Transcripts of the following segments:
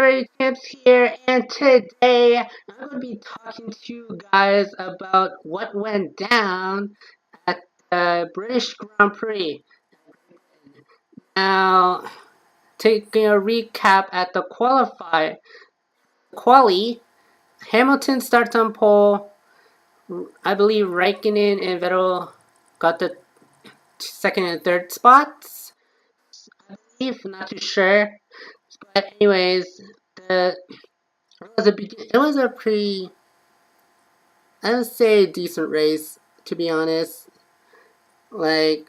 Story Tips here, and today I'm going to be talking to you guys about what went down at the British Grand Prix. Now, taking a recap at the quali, Hamilton starts on pole. I believe Raikkonen and Vettel got the second and third spots. I believe, not too sure. But anyways, it was a pretty, I would say, decent race, to be honest. Like,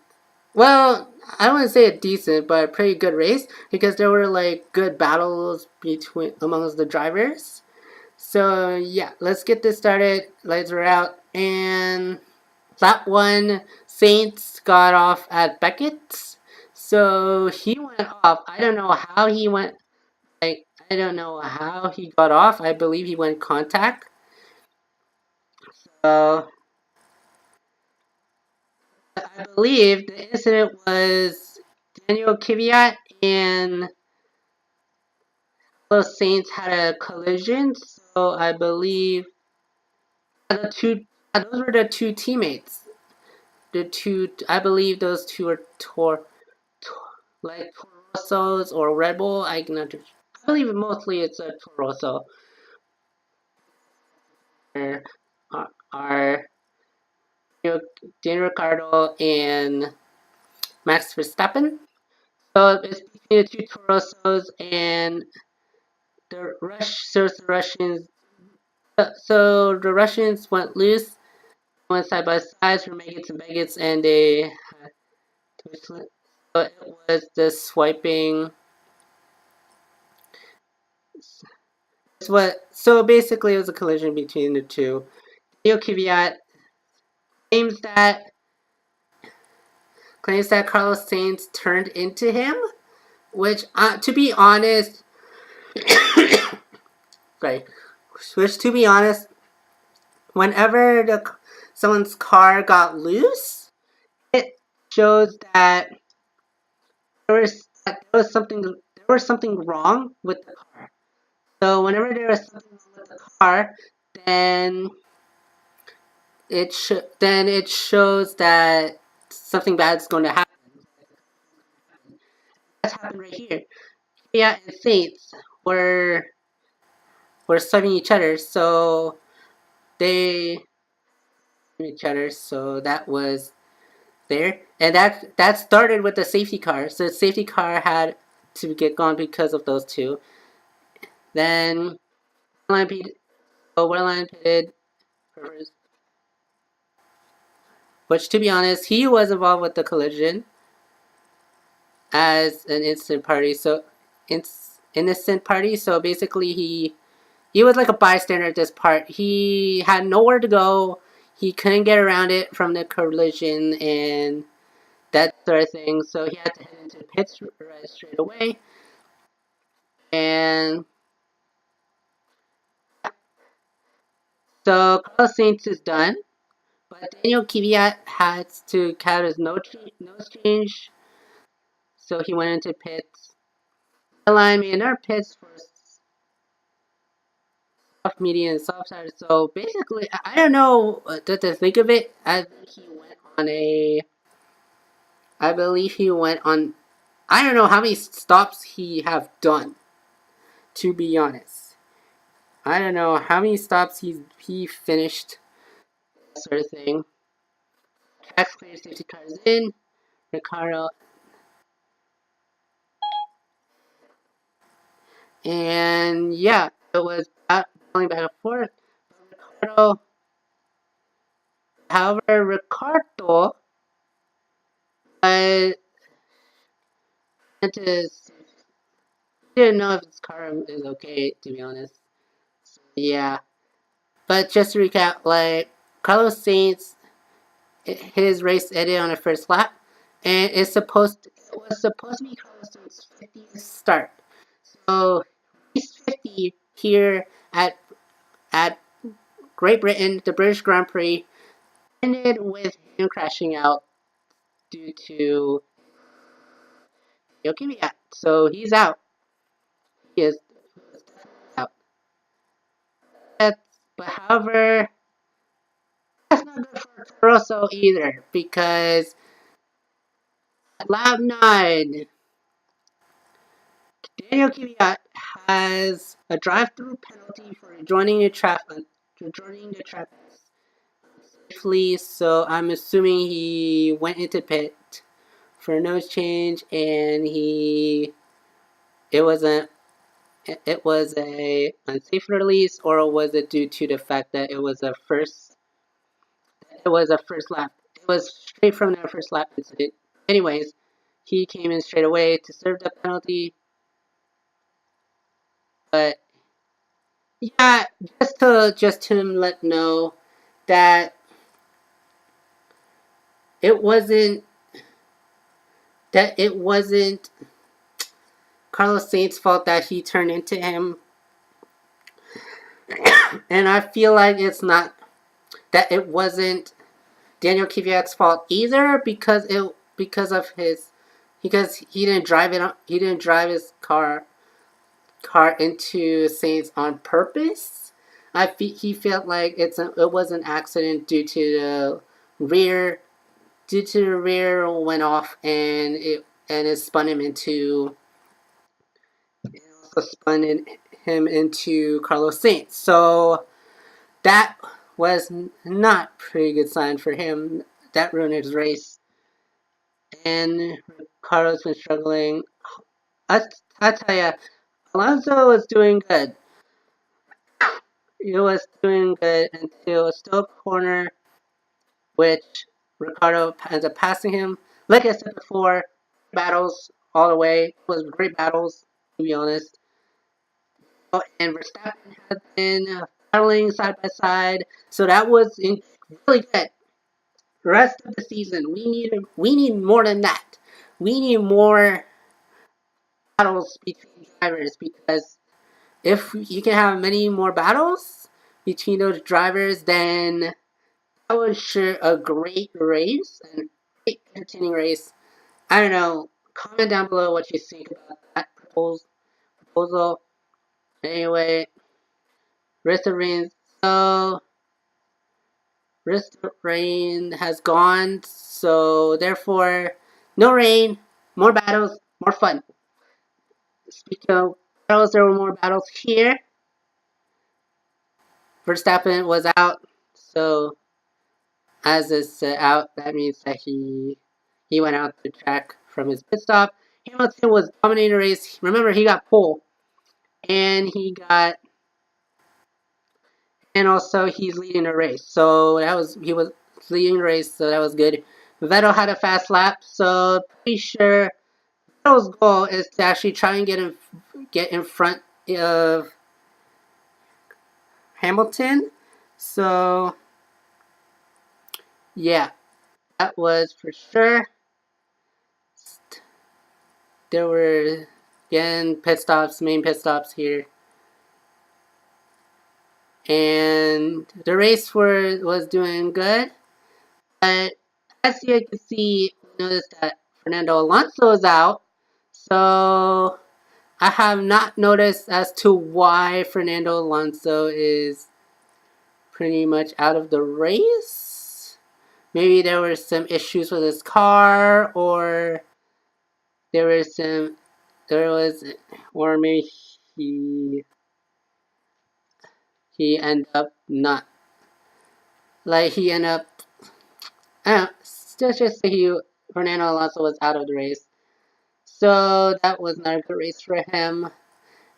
well, I wouldn't say a decent, but a pretty good race because there were like good battles between amongst the drivers. So yeah, let's get this started. Lights are out, and that one, Saints got off at Beckett's. So he went off. I don't know how he went. Like, I don't know how he got off. I believe he went contact. So I believe the incident was Daniel Kvyat and Los Saints had a collision. So I believe those were the two teammates. I believe those two were like Torosos or Red Bull. I believe mostly it's a Toroso. Are Daniel Ricciardo and Max Verstappen. So it's between the two Torosos and the Russians. So the Russians went loose, went side by side for Megates and Megates, and they had so it was the swiping. So basically it was a collision between the two. Leo Kvyat claims that Carlos Sainz turned into him, which to be honest, sorry, which to be honest, whenever someone's car got loose, it shows that there was something wrong with the car. So whenever there is something wrong with the car, then it shows that something bad is going to happen. That's happened right here. Yeah, and Saints were serving each other, so they each other. So that was there, and that started with the safety car. So the safety car had to get gone because of those two. Then Wehrlein pitted, which to be honest, he was involved with the collision as an innocent party. So innocent party. So basically, he was like a bystander at this part. He had nowhere to go. He couldn't get around it from the collision and that sort of thing. So he had to head into the pits right straight away. And so Carlos Sainz is done. But Daniel Kvyat had to cut his nose change. So he went into pits. Align me in our pits for soft, medium, and soft side. So basically, I don't know what to think of it. I believe he went on. I don't know how many stops he have done. To be honest, I don't know how many stops he finished. That sort of thing. Tax clear, safety cars in. Ricardo, and yeah, it was going back and forth. Ricardo, however, Ricardo uh, didn't know if his car is okay. To be honest, so, yeah. But just to recap, like Carlos Sainz, his race ended on the first lap, and it was supposed to be Carlos Sainz's 50th start. So he's 50 here at Great Britain, the British Grand Prix ended with him crashing out due to Yoki. So he's out. He is However, that's not good for Caruso either, because at lap 9, Daniel Kvyat has a drive-through penalty for joining the traffic safely, so I'm assuming he went into pit for a nose change, and it wasn't it was a unsafe release, or was it due to the fact that it was a first lap? It was straight from their first lap incident. Anyways, he came in straight away to serve the penalty, but yeah, just to let know that it wasn't it wasn't Carlos Sainz's fault that he turned into him, and I feel like it wasn't Daniel Kvyat's fault either, because he didn't drive his car into Sainz on purpose. He felt like it was an accident rear due to the rear went off, and it spun him into Carlos Sainz. So that was not a pretty good sign for him. That ruined his race, and Carlos been struggling. I tell ya, Alonso was doing good. He was doing good until a still corner, which Ricardo ends up passing him. Like I said before, battles all the way. It was great battles, to be honest. Oh, and Verstappen has been battling side by side, so that was really good. The rest of the season, we need more than that. We need more battles between drivers, because if you can have many more battles between those drivers, then that was sure a great race and great entertaining race. I don't know. Comment down below what you think about that proposal. Anyway, rest of rain. So rest of rain has gone. So therefore, no rain, more battles, more fun. Speaking of battles, there were more battles here. Verstappen was out, so as is out, that means that he went out the track from his pit stop. Hamilton was dominating the race. Remember, he got pole, and also he's leading the race. So he was leading the race, so that was good. Vettel had a fast lap, so pretty sure Vettel's goal is to actually try and get in front of Hamilton. So yeah, that was for sure. There were again main pit stops here, and the race was doing good. But as you can see, notice that Fernando Alonso is out. So I have not noticed as to why Fernando Alonso is pretty much out of the race. Maybe there were some issues with his car, or there was, or maybe he ended up not, like he ended up, I don't know, just say Fernando Alonso was out of the race. So that was not a good race for him.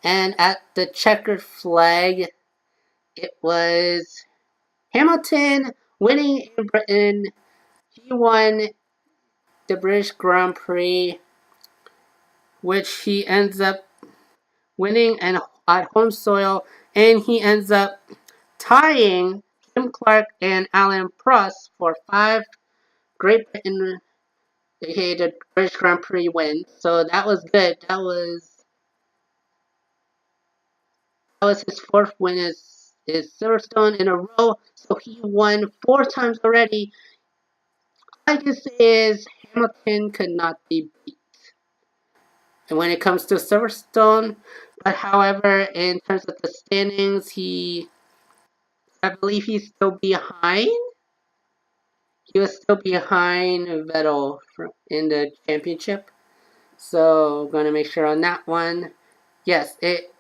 And at the checkered flag, it was Hamilton winning in Britain. He won the British Grand Prix, which he ends up winning at home soil, and he ends up tying Tim Clark and Alan Prost for 5 Great Britain, aka the British Grand Prix wins. So that was good. That was his 4th win is Silverstone in a row. So he won 4 times already. All I can say is Hamilton could not be beat. And when it comes to Silverstone, but however, in terms of the standings, I believe he's still behind. He was still behind Vettel in the championship. So I'm gonna make sure on that one. Yes, it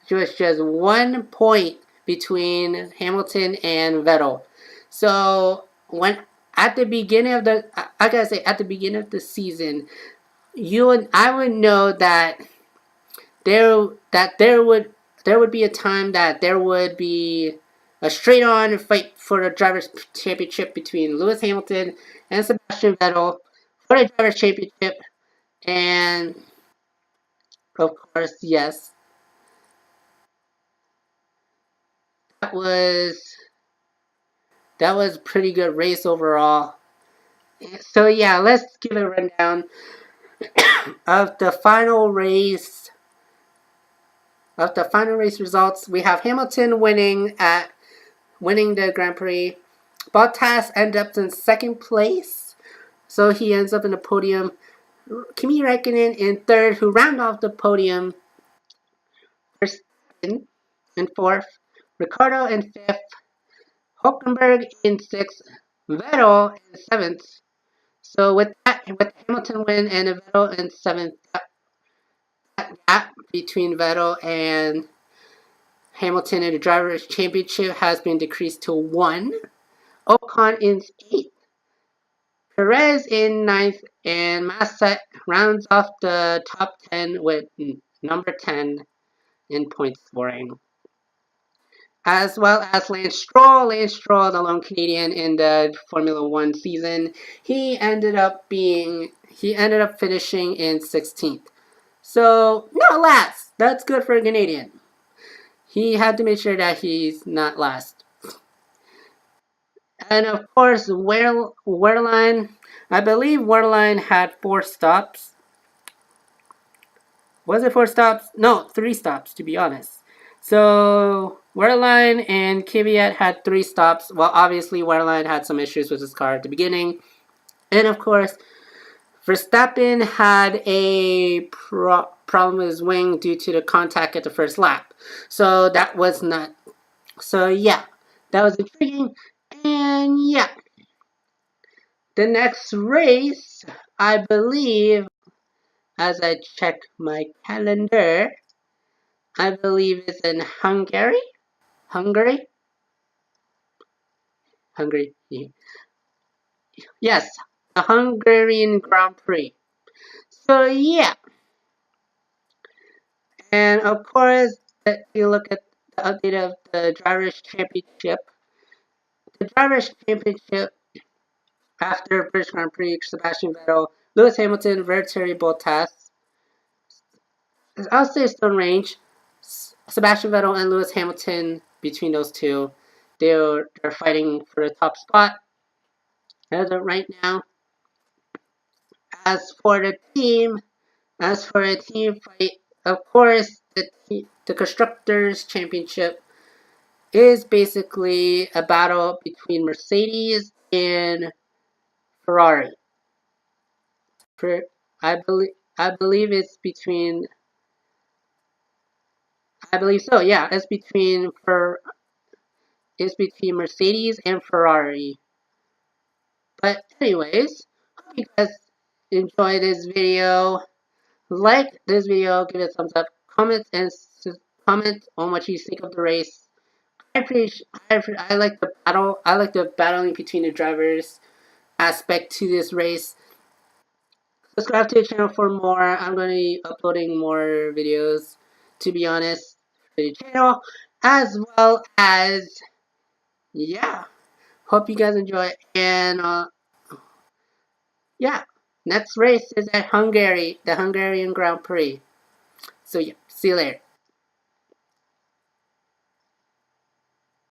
was just 1 point between Hamilton and Vettel. So when at the beginning of the, I gotta say, at the beginning of the season, you and I would know that there would be a time that there would be a straight on fight for the drivers' championship between Lewis Hamilton and Sebastian Vettel for the drivers' championship, and of course, yes, that was that was a pretty good race overall. So yeah, let's give a rundown of the final race. Of the final race results, we have Hamilton winning the Grand Prix. Bottas ends up in second place, so he ends up in the podium. Kimi Räikkönen in third, who round off the podium. Verstappen in fourth, Ricciardo in fifth, Hulkenberg in sixth, Vettel in seventh. So with Hamilton win and Vettel in seventh, that gap between Vettel and Hamilton in the Drivers' Championship has been decreased to 1. Ocon in 8th, Perez in ninth, and Massa rounds off the top 10 with number 10 in point scoring. As well as Lance Stroll. Lance Stroll, the lone Canadian in the Formula One season, he ended up finishing in 16th. So not last. That's good for a Canadian. He had to make sure that he's not last. And of course, Wehrlein, I believe Wehrlein had 4 stops. Was it 4 stops? No, 3 stops to be honest. So Wehrlein and Kvyat had 3 stops. Well, obviously Wehrlein had some issues with his car at the beginning, and of course, Verstappen had a problem with his wing due to the contact at the first lap. So that was not. So yeah, that was intriguing, and yeah, the next race, I believe, as I check my calendar, I believe it's in Hungary. Hungary? Hungary. Yes, the Hungarian Grand Prix. So yeah, and of course, if you look at the update of the Drivers' Championship. The Drivers' Championship after British Grand Prix, Sebastian Vettel, Lewis Hamilton, Valtteri Bottas. I'll say it's still in range. Sebastian Vettel and Lewis Hamilton, between those two, they're fighting for the top spot as of right now. As for the team, fight, of course, the Constructors' Championship is basically a battle between Mercedes and Ferrari. I believe it's between. I believe so. Yeah, it's between Mercedes and Ferrari. But anyways, hope you guys enjoy this video. Like this video, give it a thumbs up, comment on what you think of the race. I like the battle. I like the battling between the drivers aspect to this race. Subscribe to the channel for more. I'm going to be uploading more videos, to be honest, for the channel, as well as, yeah, hope you guys enjoy, and, yeah, next race is at Hungary, the Hungarian Grand Prix. So, yeah, see you later.